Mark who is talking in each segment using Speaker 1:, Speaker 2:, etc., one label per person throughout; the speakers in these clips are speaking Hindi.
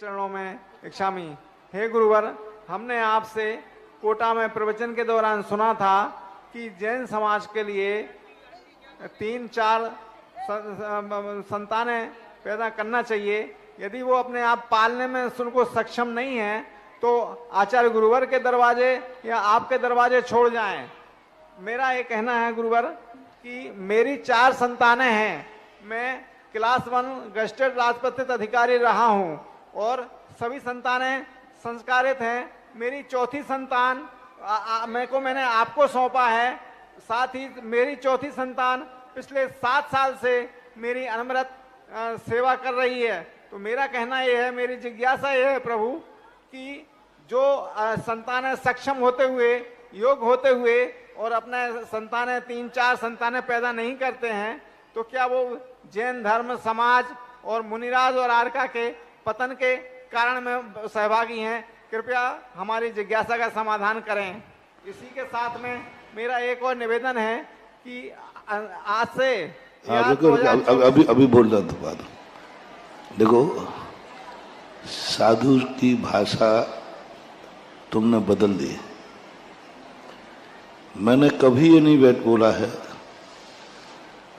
Speaker 1: चरणों में इच्छामि। हे गुरुवर, हमने आपसे कोटा में प्रवचन के दौरान सुना था कि जैन समाज के लिए 3-4 संतानें पैदा करना चाहिए। यदि वो अपने आप पालने में उनको सक्षम नहीं है तो आचार्य गुरुवर के दरवाजे या आपके दरवाजे छोड़ जाएं। मेरा ये कहना है गुरुवर कि मेरी 4 संतानें हैं। मैं क्लास 1 गस्टेड राजपत्रित अधिकारी रहा हूं और सभी संतानें संस्कारित हैं। मेरी 4थी संतान मैंने आपको सौंपा है। साथ ही मेरी 4थी संतान पिछले 7 साल से मेरी अनवरत सेवा कर रही है। तो मेरा कहना यह है, मेरी जिज्ञासा यह है प्रभु कि जो संतानें सक्षम होते हुए, योग होते हुए और अपने संतानें 3-4 संतानें पैदा नहीं करते हैं तो क्या वो जैन धर्म समाज और मुनिराज और आर्का के पतन के कारण में सहभागी हैं? कृपया हमारी जिज्ञासा का समाधान करें। इसी के साथ में मेरा एक और निवेदन है कि आज से
Speaker 2: अभी बोल रहा था बात। देखो, साधु की भाषा तुमने बदल दी। मैंने कभी ये नहीं बोला है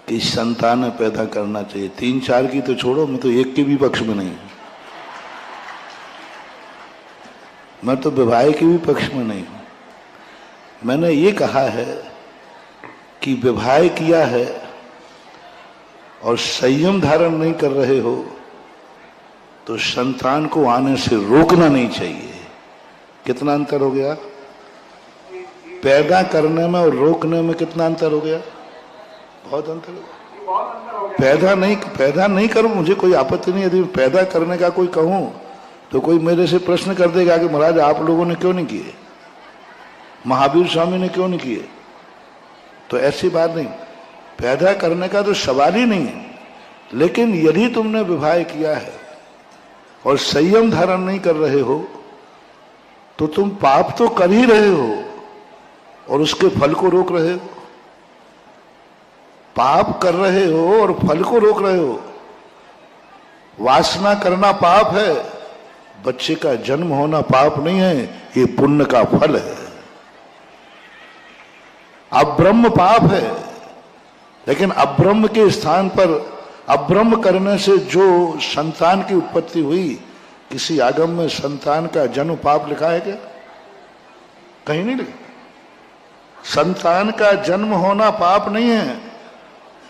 Speaker 2: कि संतान पैदा करना चाहिए। 3-4 की तो छोड़ो, मैं तो 1 के भी पक्ष में नहीं हूं। मैं तो विवाह के भी पक्ष में नहीं हूं। मैंने ये कहा है कि विवाह किया है और संयम धारण नहीं कर रहे हो तो संतान को आने से रोकना नहीं चाहिए। कितना अंतर हो गया? पैदा करने में और रोकने में कितना अंतर हो गया? बहुत अंतर हो गया। पैदा नहीं करूं, मुझे कोई आपत्ति नहीं। यदि पैदा करने का कोई कहूं तो कोई मेरे से प्रश्न कर देगा कि महाराज आप लोगों ने क्यों नहीं किए, महावीर स्वामी ने क्यों नहीं किए। तो ऐसी बात नहीं, पैदा करने का तो सवाल ही नहीं है। लेकिन यदि तुमने विवाह किया है और संयम धारण नहीं कर रहे हो तो तुम पाप तो कर ही रहे हो और उसके फल को रोक रहे हो। पाप कर रहे हो और फल को रोक रहे हो। वासना करना पाप है, बच्चे का जन्म होना पाप नहीं है, ये पुण्य का फल है। अब्रह्म पाप है, लेकिन अब्रह्म के स्थान पर अब्रह्म करने से जो संतान की उत्पत्ति हुई, किसी आगम में संतान का जन्म पाप लिखा है क्या? कहीं नहीं लिखा। संतान का जन्म होना पाप नहीं है,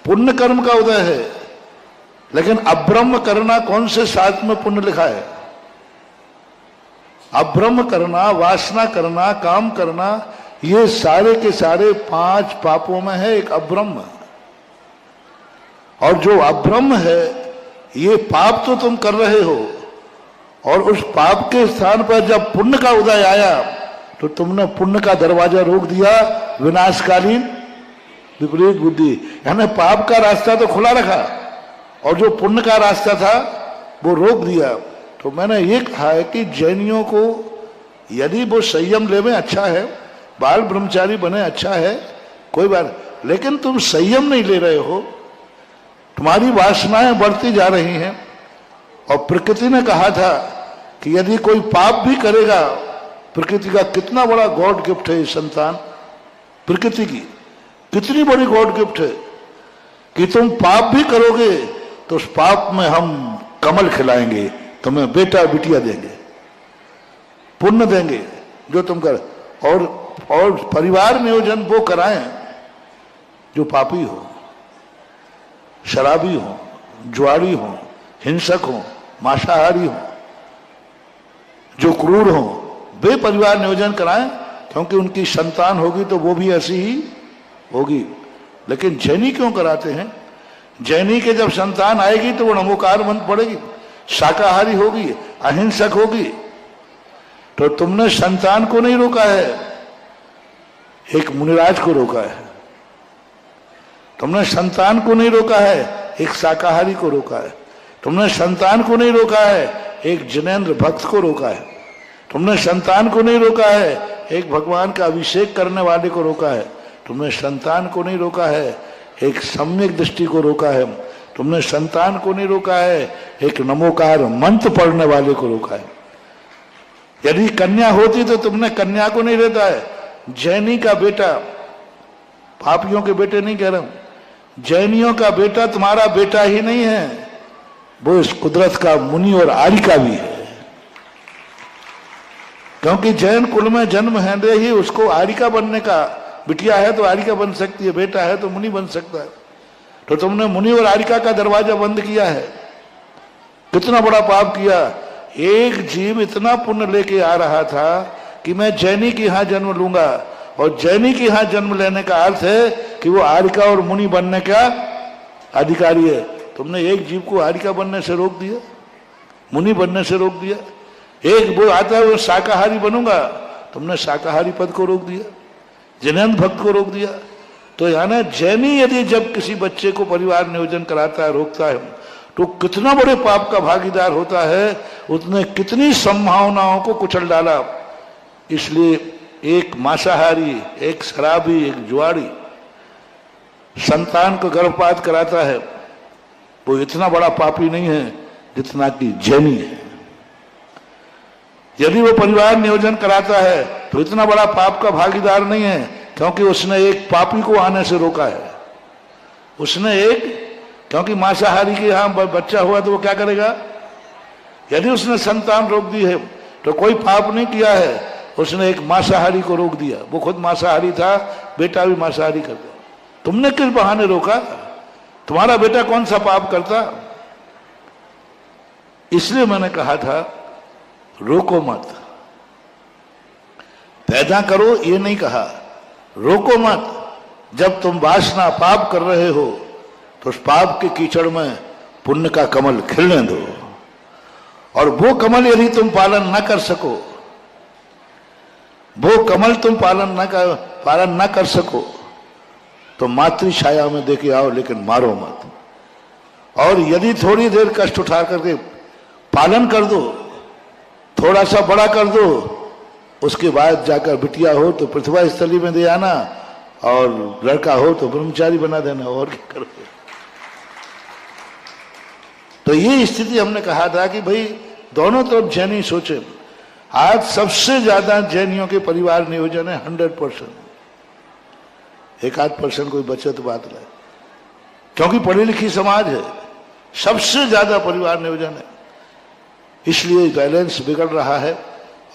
Speaker 2: पुण्य कर्म का उदय है। लेकिन अब्रह्म करना कौन से शास्त्र में पुण्य लिखा है? अब्रह्म करना, वासना करना, काम करना, ये सारे के सारे 5 पापों में है एक अब्रह्म। और जो अब्रह्म है, ये पाप तो तुम कर रहे हो और उस पाप के स्थान पर जब पुण्य का उदय आया तो तुमने पुण्य का दरवाजा रोक दिया। विनाशकालीन विपरीत बुद्धि, यानी पाप का रास्ता तो खुला रखा और जो पुण्य का रास्ता था वो रोक दिया। तो मैंने ये कहा है कि जैनियों को यदि वो संयम ले में अच्छा है, बाल ब्रह्मचारी बने अच्छा है, कोई बात, लेकिन तुम संयम नहीं ले रहे हो, तुम्हारी वासनाएं बढ़ती जा रही हैं। और प्रकृति ने कहा था कि यदि कोई पाप भी करेगा, प्रकृति का कितना बड़ा गॉड गिफ्ट है संतान, प्रकृति की कितनी बड़ी गॉड गिफ्ट है कि तुम पाप भी करोगे तो उस पाप में हम कमल खिलाएंगे, तुम्हें बेटा बिटिया देंगे, पुण्य देंगे जो तुम कर। और परिवार नियोजन वो कराएं जो पापी हो, शराबी हो, जुआरी हो, हिंसक हो, मांसाहारी हो, जो क्रूर हो, वे परिवार नियोजन कराएं, क्योंकि उनकी संतान होगी तो वो भी ऐसी ही होगी। लेकिन जैनी क्यों कराते हैं? जैनी के जब संतान आएगी तो वो नमोकार मंत्र पड़ेगी, शाकाहारी होगी, अहिंसक होगी। तो तुमने संतान को नहीं रोका है, एक मुनिराज को रोका है। तुमने संतान को नहीं रोका है, एक शाकाहारी को रोका है। तुमने संतान को नहीं रोका है, एक जिनेंद्र भक्त को रोका है। तुमने संतान को नहीं रोका है, एक भगवान का अभिषेक करने वाले को रोका है। तुमने संतान को नहीं रोका है, एक सम्यक दृष्टि को रोका है। तुमने संतान को नहीं रोका है, एक नमोकार मंत्र पढ़ने वाले को रोका है। यदि कन्या होती तो तुमने कन्या को नहीं रहता है, जैनी का बेटा, पापियों के बेटे नहीं कह रहा हूं, जैनियों का बेटा तुम्हारा बेटा ही नहीं है, वो इस कुदरत का मुनि और आर्यिका भी है। क्योंकि जैन कुल में जन्म है दे ही उसको आर्यिका बनने का, बिटिया है तो आर्यिका बन सकती है, बेटा है तो मुनि बन सकता है। तो तुमने मुनि और आर्यिका का दरवाजा बंद किया है, कितना बड़ा पाप किया। एक जीव इतना पुण्य लेके आ रहा था कि मैं जैनी के यहां जन्म लूंगा, और जैनी के यहां जन्म लेने का अर्थ है कि वो आर्यिका और मुनि बनने का अधिकारी है। तुमने एक जीव को आर्यिका बनने से रोक दिया, मुनि बनने से रोक दिया। एक वो आता है वो शाकाहारी बनूंगा, तुमने शाकाहारी पद को रोक दिया, जैनंद भक्त को रोक दिया। तो यानी जैनी यदि जब किसी बच्चे को परिवार नियोजन कराता है, रोकता है, तो कितना बड़े पाप का भागीदार होता है, उसने कितनी संभावनाओं को कुचल डाला। इसलिए एक मांसाहारी, एक शराबी, एक जुआड़ी संतान को गर्भपात कराता है, वो इतना बड़ा पापी नहीं है जितना कि जैनी है। यदि वो परिवार नियोजन कराता है तो इतना बड़ा पाप का भागीदार नहीं है, क्योंकि उसने एक पापी को आने से रोका है। उसने एक, क्योंकि मांसाहारी के यहां बच्चा हुआ तो वो क्या करेगा, यदि उसने संतान रोक दी है तो कोई पाप नहीं किया है, उसने एक मांसाहारी को रोक दिया, वो खुद मांसाहारी था, बेटा भी मांसाहारी करता। तुमने किस बहाने रोका? तुम्हारा बेटा कौन सा पाप करता? इसलिए मैंने कहा था रोको मत, पैदा करो ये नहीं कहा, रोको मत। जब तुम वासना पाप कर रहे हो तो उस पाप के कीचड़ में पुण्य का कमल खिलने दो, और वो कमल यदि तुम पालन न कर सको, वो कमल तुम पालन न कर सको तो मातृ छाया में देके आओ, लेकिन मारो मत। और यदि थोड़ी देर कष्ट उठा करके पालन कर दो, थोड़ा सा बड़ा कर दो, उसके बाद जाकर बिटिया हो तो पृथ्वी स्थली में दे आना, और लड़का हो तो ब्रह्मचारी बना देना, और क्या करोगे। तो ये स्थिति हमने कहा था कि भाई दोनों तरफ जैनी सोचे। आज सबसे ज्यादा जैनियों के परिवार नियोजन है 100%, 1-8% कोई बचे तो बात है, क्योंकि पढ़ी लिखी समाज है, सबसे ज्यादा परिवार नियोजन है। इसलिए बैलेंस बिगड़ रहा है।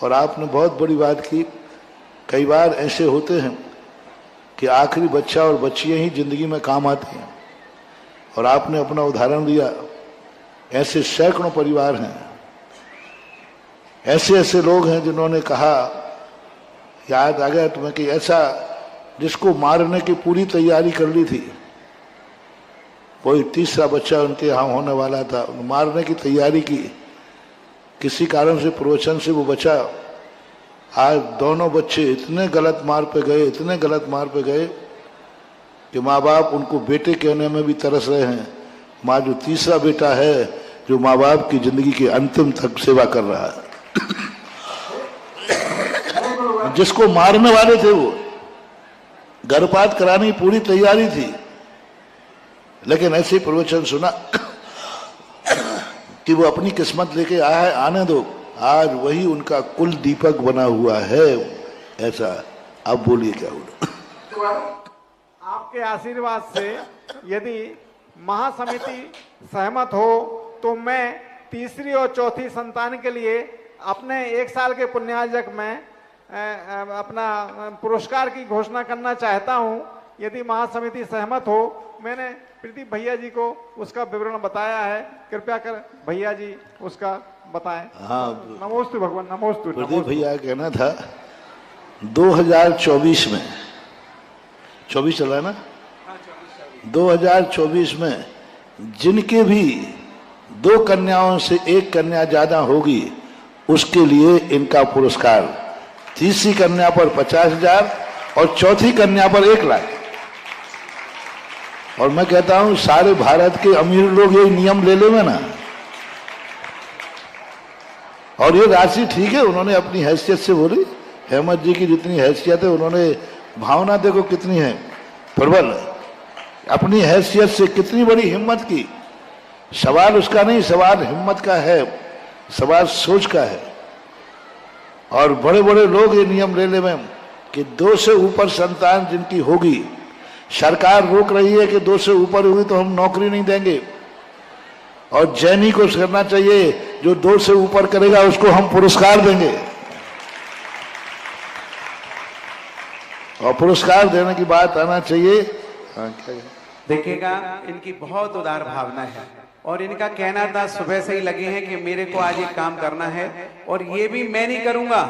Speaker 2: और आपने बहुत बड़ी बात की, कई बार ऐसे होते हैं कि आखिरी बच्चा और बच्चियां ही जिंदगी में काम आती हैं, और आपने अपना उदाहरण दिया, ऐसे सैकड़ों परिवार हैं, ऐसे ऐसे लोग हैं जिन्होंने कहा, याद आ गया तुम्हें कि ऐसा जिसको मारने की पूरी तैयारी कर ली थी, कोई तीसरा बच्चा उनके यहाँ होने वाला था, मारने की तैयारी की, किसी कारण से प्रवचन से वो बचा। आज दोनों बच्चे इतने गलत मार्ग पे गए, इतने गलत मार्ग पे गए कि माँ बाप उनको बेटे कहने में भी तरस रहे हैं। माँ जो तीसरा बेटा है, जो माँ बाप की जिंदगी के अंतिम तक सेवा कर रहा है, जिसको मारने वाले थे वो गर्भपात कराने की पूरी तैयारी थी, लेकिन ऐसे ही प्रवचन सुना कि वो अपनी किस्मत लेके आया है, आने दो, आज वही उनका कुल दीपक बना हुआ है। ऐसा अब बोलिए क्या हुआ?
Speaker 1: आपके आशीर्वाद से यदि महासमिति सहमत हो तो मैं तीसरी और चौथी संतान के लिए अपने 1 साल के पुण्यार्जक में अपना पुरस्कार की घोषणा करना चाहता हूं। यदि महासमिति सहमत हो, मैंने प्रदीप भैया जी को उसका विवरण बताया है, कृपया कर भैया जी उसका बताएं।
Speaker 2: हाँ,
Speaker 1: नमोस्तु भगवान, नमोस्तु।
Speaker 2: प्रदीप भैया कहना था 2024 में, 24 चला है ना, 2024 में जिनके भी 2 कन्याओं से 1 कन्या ज्यादा होगी उसके लिए इनका पुरस्कार, तीसरी कन्या पर 50,000 और चौथी कन्या पर 1 लाख। और मैं कहता हूं सारे भारत के अमीर लोग ये नियम ले लेंगे ना, और ये राशि ठीक है, उन्होंने अपनी हैसियत से बोली, हेमंत जी की जितनी हैसियत है, उन्होंने भावना देखो कितनी है प्रबल, अपनी हैसियत से कितनी बड़ी हिम्मत की सवाल उसका नहीं, सवाल हिम्मत का है, सवाल सोच का है। और बड़े बड़े लोग ये नियम ले ले कि 2 से ऊपर संतान जिनकी होगी, सरकार रोक रही है कि 2 से ऊपर होगी तो हम नौकरी नहीं देंगे। और जैनी को करना चाहिए, जो 2 से ऊपर करेगा उसको हम पुरस्कार देंगे। और पुरस्कार देने की बात आना चाहिए। हाँ, क्या
Speaker 3: देखिएगा, इनकी बहुत उदार भावना है और इनका कहना था सुबह से ही लगे हैं कि मेरे को आज एक काम करना है और ये भी मैं नहीं करूंगा,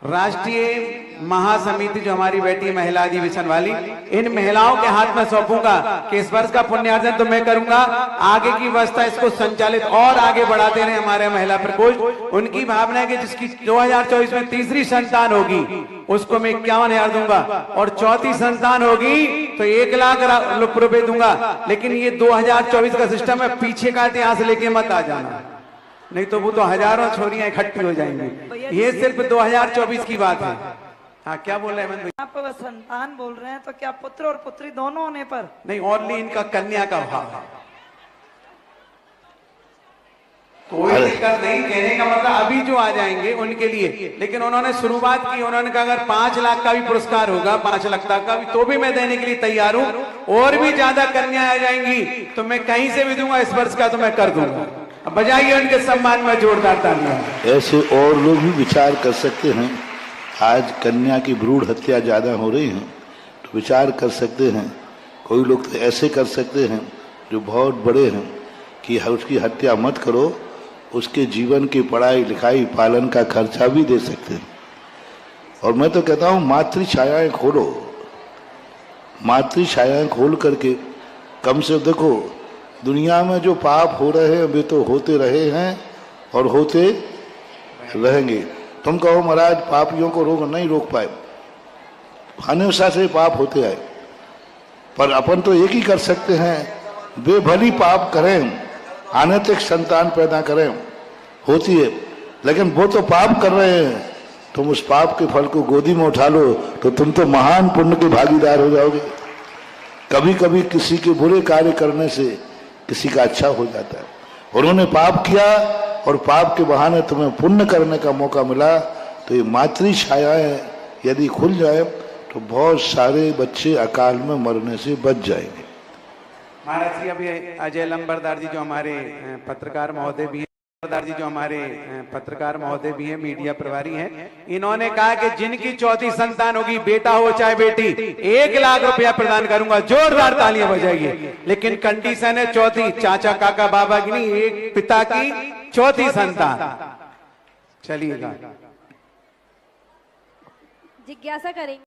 Speaker 3: राष्ट्रीय महासमिति जो हमारी बैठी है महिला अधिवेशन वाली, इन महिलाओं के हाथ में सौंपूंगा कि इस वर्ष का पुण्यार्जन तो मैं करूंगा, आगे की व्यवस्था इसको संचालित और आगे बढ़ाते रहे हमारे महिला प्रकोष्ठ। उनकी भावना है कि जिसकी 2024 में तीसरी संतान होगी उसको मैं 51,000 दूंगा और चौथी संतान होगी तो 1,00,000 रुपए दूंगा। लेकिन ये 2024 का सिस्टम है, पीछे का इतिहास लेके मत आ जाना, नहीं तो वो तो हजारों छोरियां इकट्ठी हो जाएंगी। ये सिर्फ 2024 की बात है। हाँ, क्या बोल रहे हैं?
Speaker 4: आप संतान बोल रहे हैं तो क्या पुत्र और पुत्री दोनों होने पर?
Speaker 3: नहीं, ओनली इनका कन्या का भाव है, कोई दिक्कत नहीं। कहने का मतलब अभी जो आ जाएंगे उनके लिए, लेकिन उन्होंने शुरुआत की, उन्होंने कहा अगर 5 लाख का भी पुरस्कार होगा, 5 लाख का भी, तो भी मैं देने के लिए तैयार हूं। और भी ज्यादा कन्या आ जाएंगी तो मैं कहीं से भी दूंगा, इस वर्ष का तो मैं कर दूंगा। बजाइए उनके सम्मान में जोरदार तालियां।
Speaker 2: ऐसे और लोग भी विचार कर सकते हैं। आज कन्या की भ्रूण हत्या ज्यादा हो रही है तो विचार कर सकते हैं। कोई लोग तो ऐसे कर सकते हैं जो बहुत बड़े हैं कि उसकी हत्या मत करो, उसके जीवन की पढ़ाई लिखाई पालन का खर्चा भी दे सकते हैं। और मैं तो कहता हूं मातृ छायाएं खोलो, मातृ छायाएं खोल करके कम से देखो, दुनिया में जो पाप हो रहे हैं वे तो होते रहे हैं और होते रहेंगे। तुम कहो महाराज पापियों को नहीं रोक पाए, हमेशा से पाप होते आए, पर अपन तो एक ही कर सकते हैं, वे भली पाप करें, अनैतिक संतान पैदा करें, होती है, लेकिन वो तो पाप कर रहे हैं, तुम उस पाप के फल को गोदी में उठा लो तो तुम तो महान पुण्य के भागीदार हो जाओगे। कभी कभी किसी के बुरे कार्य करने से किसी का अच्छा हो जाता है। उन्होंने पाप किया और पाप के बहाने तुम्हें पुण्य करने का मौका मिला, तो ये मातृ छायाएं यदि खुल जाए तो बहुत सारे बच्चे अकाल में मरने से बच जाएंगे।
Speaker 3: महाराज जी, अभी अजय लंबरदार जी जो हमारे पत्रकार महोदय भी हैं, पत्रकार महोदय भी हैं, मीडिया प्रभारी हैं, इन्होंने कहा कि जिनकी चौथी संतान होगी, बेटा हो चाहे बेटी, 1,00,000 रुपया प्रदान करूंगा। जोरदार तालियां बजाइए। लेकिन कंडीशन है चौथी, चाचा काका बाबा की नहीं, एक पिता की चौथी संतान। चलिएगा,
Speaker 5: जिज्ञासा करेंगे।